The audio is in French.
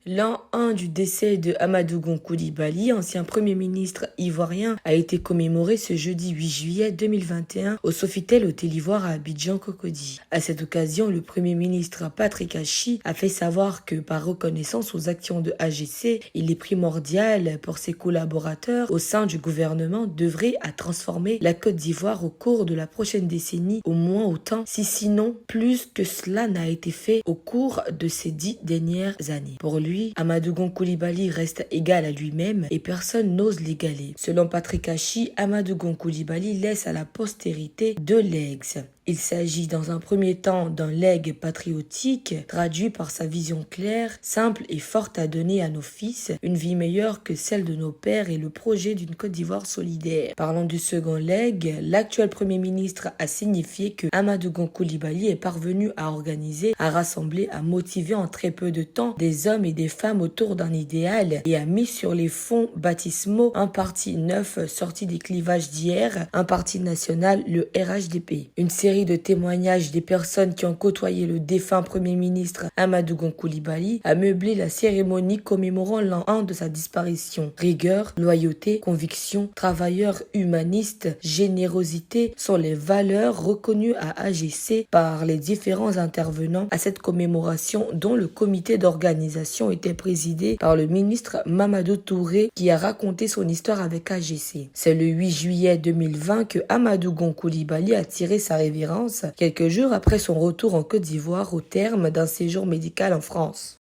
L'an 1 du décès de Amadou Gon Coulibaly, ancien Premier ministre ivoirien, a été commémoré ce jeudi 8 juillet 2021 au Sofitel Hôtel Ivoire à Abidjan-Cocody. À cette occasion, le Premier ministre Patrick Achi a fait savoir que par reconnaissance aux actions de AGC, il est primordial pour ses collaborateurs au sein du gouvernement d'œuvrer à transformer la Côte d'Ivoire au cours de la prochaine décennie au moins autant, si sinon plus que cela n'a été fait au cours de ces 10 dernières années. Pour lui, Amadou Gon Coulibaly reste égal à lui-même et personne n'ose l'égaler. Selon Patrick Achi, Amadou Gon Coulibaly laisse à la postérité deux legs. Il s'agit dans un premier temps d'un legs patriotique, traduit par sa vision claire, simple et forte à donner à nos fils, une vie meilleure que celle de nos pères et le projet d'une Côte d'Ivoire solidaire. Parlant du second leg, l'actuel Premier ministre a signifié que Amadou Gon Coulibaly est parvenu à organiser, à rassembler, à motiver en très peu de temps des hommes et des femmes autour d'un idéal et a mis sur les fonds baptismaux un parti neuf sorti des clivages d'hier, un parti national, le RHDP. Une série de témoignages des personnes qui ont côtoyé le défunt Premier ministre Amadou Gon Coulibaly a meublé la cérémonie commémorant l'an 1 de sa disparition. Rigueur, loyauté, conviction, travailleur humaniste, générosité sont les valeurs reconnues à AGC par les différents intervenants à cette commémoration dont le comité d'organisation était présidé par le ministre Mamadou Touré qui a raconté son histoire avec AGC. C'est le 8 juillet 2020 que Amadou Gon Coulibaly a tiré sa révérence quelques jours après son retour en Côte d'Ivoire au terme d'un séjour médical en France.